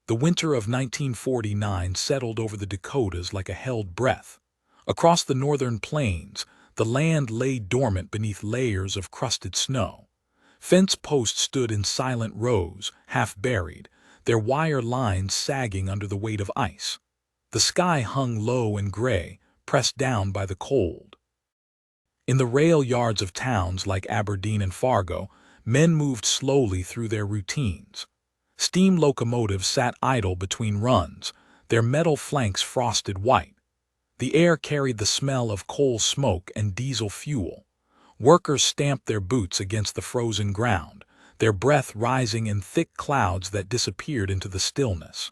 The winter of 1949 settled over the Dakotas like a held breath. Across the northern plains, the land lay dormant beneath layers of crusted snow. Fence posts stood in silent rows, half buried, their wire lines sagging under the weight of ice. The sky hung low and gray, pressed down by the cold. In the rail yards of towns like Aberdeen and Fargo, men moved slowly through their routines. Steam locomotives sat idle between runs, their metal flanks frosted white. The air carried the smell of coal smoke and diesel fuel. Workers stamped their boots against the frozen ground, their breath rising in thick clouds that disappeared into the stillness.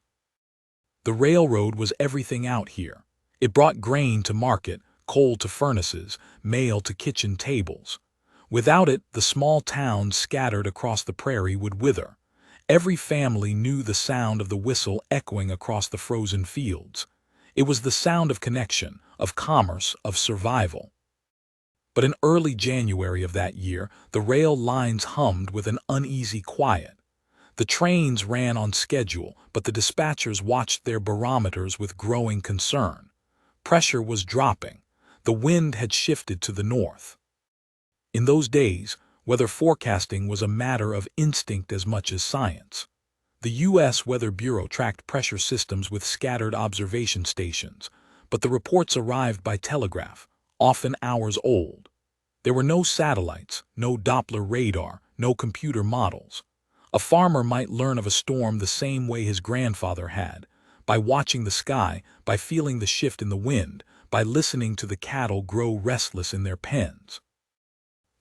The railroad was everything out here. It brought grain to market, coal to furnaces, mail to kitchen tables. Without it, the small towns scattered across the prairie would wither. Every family knew the sound of the whistle echoing across the frozen fields. It was the sound of connection, of commerce, of survival. But in early January of that year, the rail lines hummed with an uneasy quiet. The trains ran on schedule, but the dispatchers watched their barometers with growing concern. Pressure was dropping. The wind had shifted to the north. In those days, weather forecasting was a matter of instinct as much as science. The U.S. Weather Bureau tracked pressure systems with scattered observation stations, but the reports arrived by telegraph, often hours old. There were no satellites, no Doppler radar, no computer models. A farmer might learn of a storm the same way his grandfather had, by watching the sky, by feeling the shift in the wind, by listening to the cattle grow restless in their pens.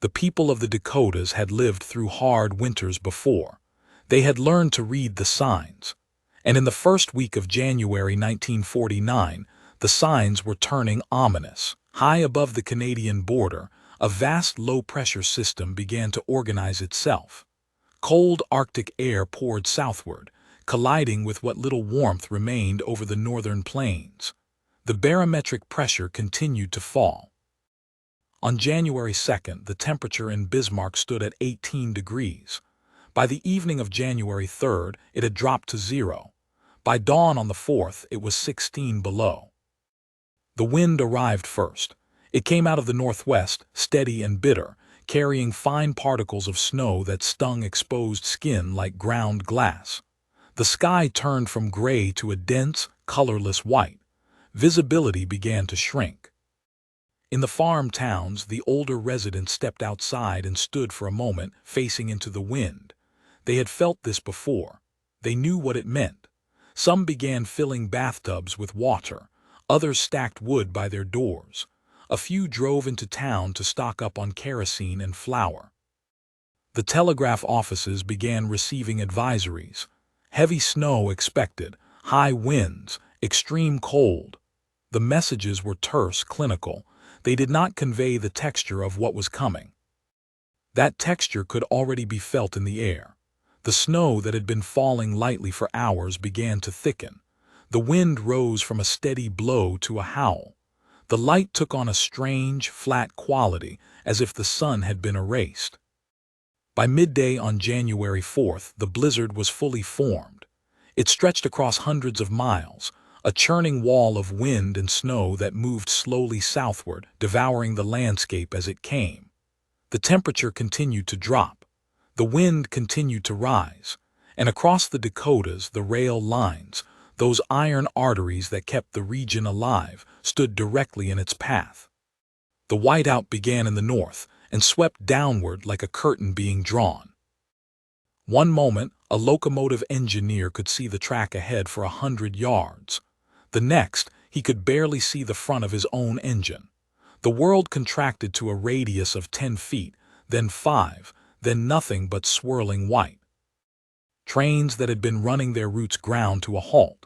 The people of the Dakotas had lived through hard winters before. They had learned to read the signs. And in the first week of January 1949, the signs were turning ominous. High above the Canadian border, a vast low-pressure system began to organize itself. Cold Arctic air poured southward, colliding with what little warmth remained over the northern plains. The barometric pressure continued to fall. On January 2nd, the temperature in Bismarck stood at 18 degrees. By the evening of January 3rd, it had dropped to 0. By dawn on the 4th, it was 16 below. The wind arrived first. It came out of the northwest, steady and bitter, carrying fine particles of snow that stung exposed skin like ground glass. The sky turned from gray to a dense, colorless white. Visibility began to shrink. In the farm towns, the older residents stepped outside and stood for a moment, facing into the wind. They had felt this before. They knew what it meant. Some began filling bathtubs with water. Others stacked wood by their doors. A few drove into town to stock up on kerosene and flour. The telegraph offices began receiving advisories. Heavy snow expected, high winds, extreme cold. The messages were terse, clinical. They did not convey the texture of what was coming. That texture could already be felt in the air. The snow that had been falling lightly for hours began to thicken. The wind rose from a steady blow to a howl. The light took on a strange, flat quality, as if the sun had been erased. By midday on January 4th, the blizzard was fully formed. It stretched across hundreds of miles, a churning wall of wind and snow that moved slowly southward, devouring the landscape as it came. The temperature continued to drop. The wind continued to rise. And across the Dakotas, the rail lines, those iron arteries that kept the region alive, stood directly in its path. The whiteout began in the north and swept downward like a curtain being drawn. One moment, a locomotive engineer could see the track ahead for 100 yards. The next, he could barely see the front of his own engine. The world contracted to a radius of 10 feet, then 5, then nothing but swirling white. Trains that had been running their routes ground to a halt.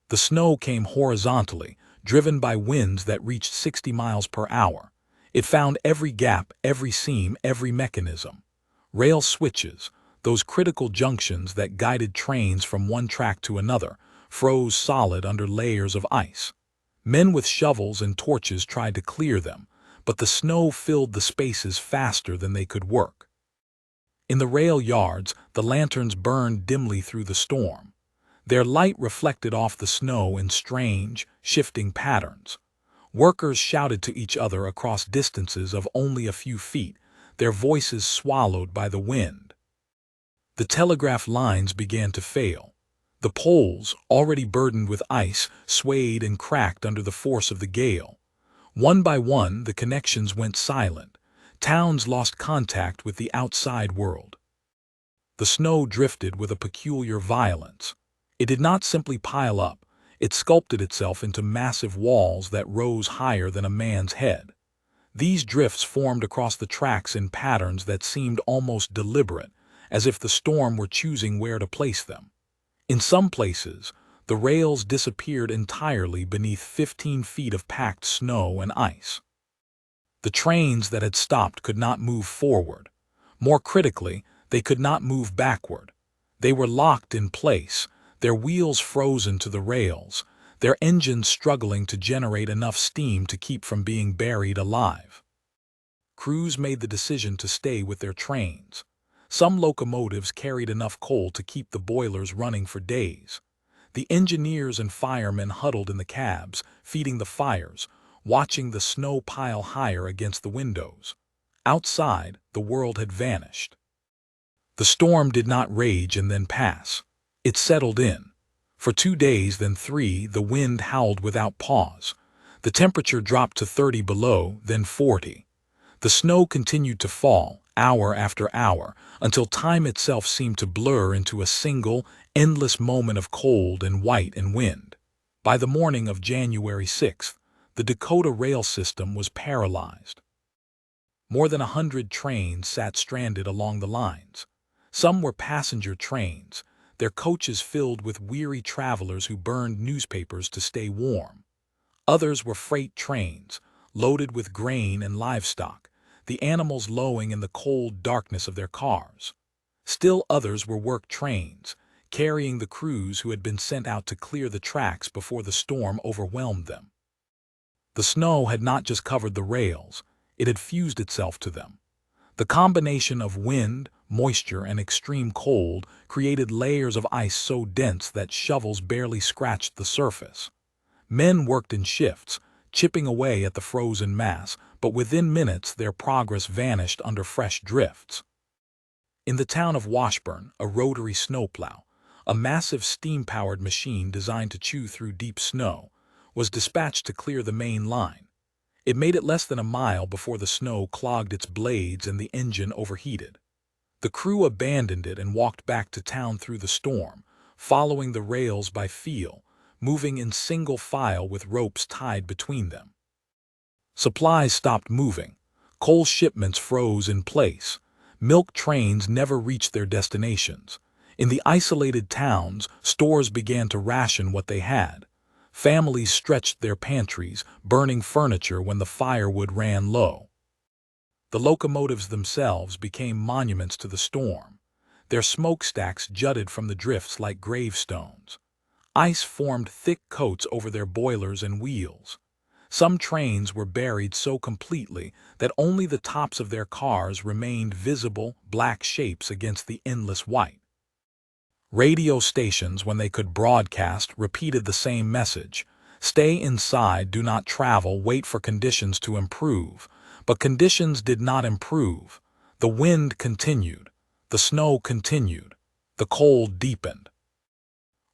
The snow came horizontally, driven by winds that reached 60 miles per hour. It found every gap, every seam, every mechanism. Rail switches, those critical junctions that guided trains from one track to another, froze solid under layers of ice. Men with shovels and torches tried to clear them, but the snow filled the spaces faster than they could work. In the rail yards, the lanterns burned dimly through the storm. Their light reflected off the snow in strange, shifting patterns. Workers shouted to each other across distances of only a few feet, their voices swallowed by the wind. The telegraph lines began to fail. The poles, already burdened with ice, swayed and cracked under the force of the gale. One by one, the connections went silent. Towns lost contact with the outside world. The snow drifted with a peculiar violence. It did not simply pile up, it sculpted itself into massive walls that rose higher than a man's head. These drifts formed across the tracks in patterns that seemed almost deliberate, as if the storm were choosing where to place them. In some places, the rails disappeared entirely beneath 15 feet of packed snow and ice. The trains that had stopped could not move forward. More critically, they could not move backward. They were locked in place, their wheels frozen to the rails, their engines struggling to generate enough steam to keep from being buried alive. Crews made the decision to stay with their trains. Some locomotives carried enough coal to keep the boilers running for days. The engineers and firemen huddled in the cabs, feeding the fires, watching the snow pile higher against the windows. Outside, the world had vanished. The storm did not rage and then pass. It settled in. For 2 days, then 3, the wind howled without pause. The temperature dropped to 30 below, then 40. The snow continued to fall, hour after hour, until time itself seemed to blur into a single, endless moment of cold and white and wind. By the morning of January 6th, the Dakota rail system was paralyzed. More than 100 trains sat stranded along the lines. Some were passenger trains, their coaches filled with weary travelers who burned newspapers to stay warm. Others were freight trains, loaded with grain and livestock, the animals lowing in the cold darkness of their cars. Still others were work trains, carrying the crews who had been sent out to clear the tracks before the storm overwhelmed them. The snow had not just covered the rails, it had fused itself to them. The combination of wind, moisture, and extreme cold created layers of ice so dense that shovels barely scratched the surface. Men worked in shifts, chipping away at the frozen mass, but within minutes their progress vanished under fresh drifts. In the town of Washburn, a rotary snowplow, a massive steam-powered machine designed to chew through deep snow, was dispatched to clear the main line. It made it less than a mile before the snow clogged its blades and the engine overheated. The crew abandoned it and walked back to town through the storm, following the rails by feel, moving in single file with ropes tied between them. Supplies stopped moving. Coal shipments froze in place. Milk trains never reached their destinations. In the isolated towns, stores began to ration what they had. Families stretched their pantries, burning furniture when the firewood ran low. The locomotives themselves became monuments to the storm. Their smokestacks jutted from the drifts like gravestones. Ice formed thick coats over their boilers and wheels. Some trains were buried so completely that only the tops of their cars remained visible, black shapes against the endless white. Radio stations, when they could broadcast, repeated the same message: stay inside, do not travel, wait for conditions to improve. But conditions did not improve. The wind continued. The snow continued. The cold deepened.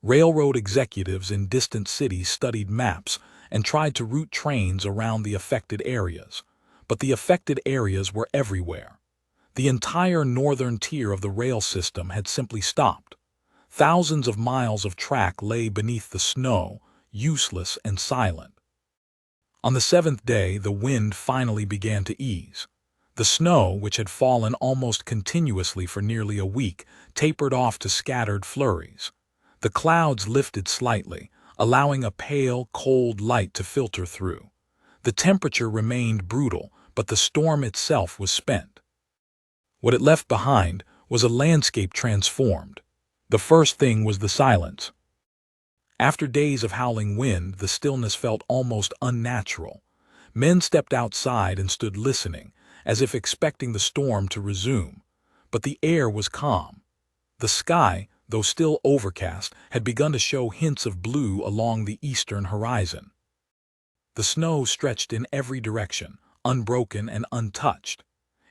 Railroad executives in distant cities studied maps and tried to route trains around the affected areas. But the affected areas were everywhere. The entire northern tier of the rail system had simply stopped. Thousands of miles of track lay beneath the snow, useless and silent. On the 7th day, the wind finally began to ease. The snow, which had fallen almost continuously for nearly a week, tapered off to scattered flurries. The clouds lifted slightly, allowing a pale, cold light to filter through. The temperature remained brutal, but the storm itself was spent. What it left behind was a landscape transformed. The first thing was the silence. After days of howling wind, the stillness felt almost unnatural. Men stepped outside and stood listening, as if expecting the storm to resume. But the air was calm. The sky, though still overcast, had begun to show hints of blue along the eastern horizon. The snow stretched in every direction, unbroken and untouched.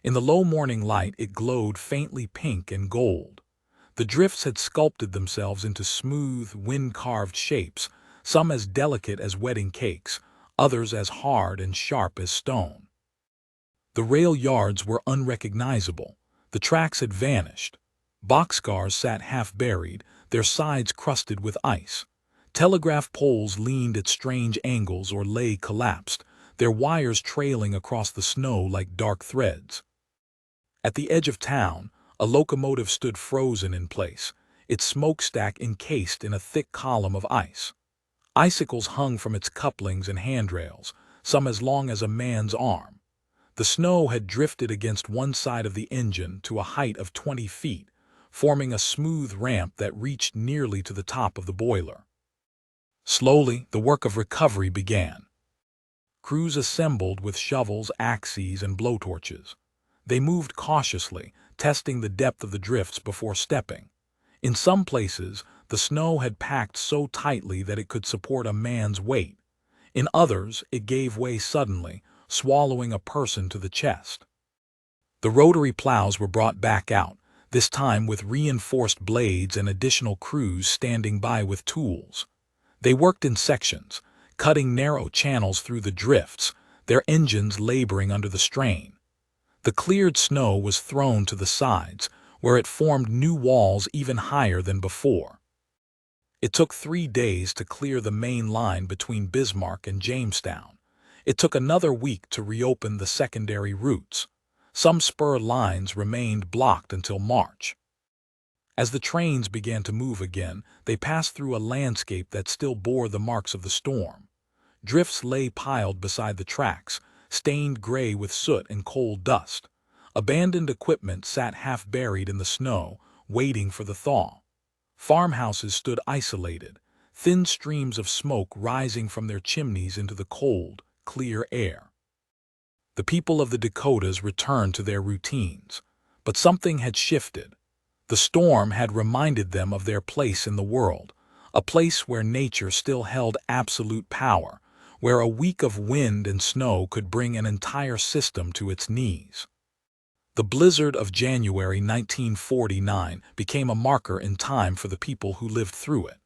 In the low morning light it glowed faintly pink and gold. The drifts had sculpted themselves into smooth, wind-carved shapes, some as delicate as wedding cakes, others as hard and sharp as stone. The rail yards were unrecognizable. The tracks had vanished. Boxcars sat half-buried, their sides crusted with ice. Telegraph poles leaned at strange angles or lay collapsed, their wires trailing across the snow like dark threads. At the edge of town, a locomotive stood frozen in place, its smokestack encased in a thick column of ice. Icicles hung from its couplings and handrails, some as long as a man's arm. The snow had drifted against one side of the engine to a height of 20 feet, forming a smooth ramp that reached nearly to the top of the boiler. Slowly, the work of recovery began. Crews assembled with shovels, axes, and blowtorches. They moved cautiously, testing the depth of the drifts before stepping. In some places, the snow had packed so tightly that it could support a man's weight. In others, it gave way suddenly, swallowing a person to the chest. The rotary plows were brought back out, this time with reinforced blades and additional crews standing by with tools. They worked in sections, cutting narrow channels through the drifts, their engines laboring under the strain. The cleared snow was thrown to the sides, where it formed new walls even higher than before. It took 3 days to clear the main line between Bismarck and Jamestown. It took another week to reopen the secondary routes. Some spur lines remained blocked until March. As the trains began to move again, they passed through a landscape that still bore the marks of the storm. Drifts lay piled beside the tracks, stained gray with soot and coal dust. Abandoned equipment sat half-buried in the snow, waiting for the thaw. Farmhouses stood isolated, thin streams of smoke rising from their chimneys into the cold, clear air. The people of the Dakotas returned to their routines, but something had shifted. The storm had reminded them of their place in the world, a place where nature still held absolute power, where a week of wind and snow could bring an entire system to its knees. The blizzard of January 1949 became a marker in time for the people who lived through it.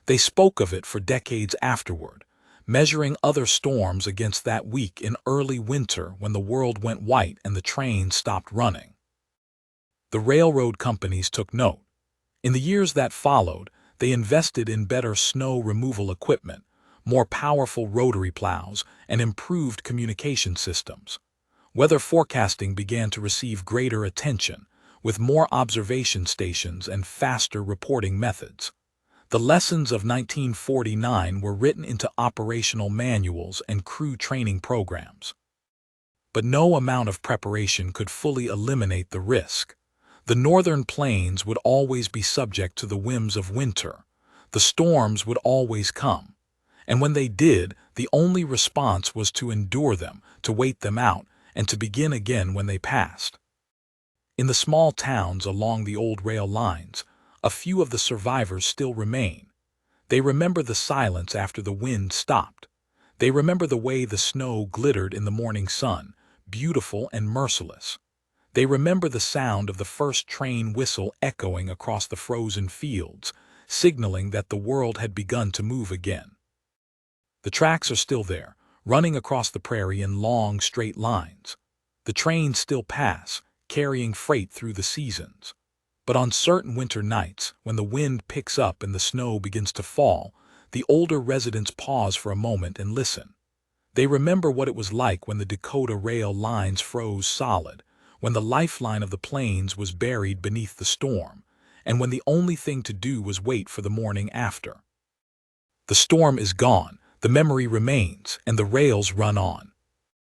They spoke of it for decades afterward, measuring other storms against that week in early winter when the world went white and the trains stopped running. The railroad companies took note. In the years that followed, they invested in better snow removal equipment, more powerful rotary plows, and improved communication systems. Weather forecasting began to receive greater attention, with more observation stations and faster reporting methods. The lessons of 1949 were written into operational manuals and crew training programs. But no amount of preparation could fully eliminate the risk. The northern plains would always be subject to the whims of winter. The storms would always come. And when they did, the only response was to endure them, to wait them out, and to begin again when they passed. In the small towns along the old rail lines, a few of the survivors still remain. They remember the silence after the wind stopped. They remember the way the snow glittered in the morning sun, beautiful and merciless. They remember the sound of the first train whistle echoing across the frozen fields, signaling that the world had begun to move again. The tracks are still there, running across the prairie in long, straight lines. The trains still pass, carrying freight through the seasons. But on certain winter nights, when the wind picks up and the snow begins to fall, the older residents pause for a moment and listen. They remember what it was like when the Dakota rail lines froze solid, when the lifeline of the plains was buried beneath the storm, and when the only thing to do was wait for the morning after. The storm is gone, the memory remains, and the rails run on.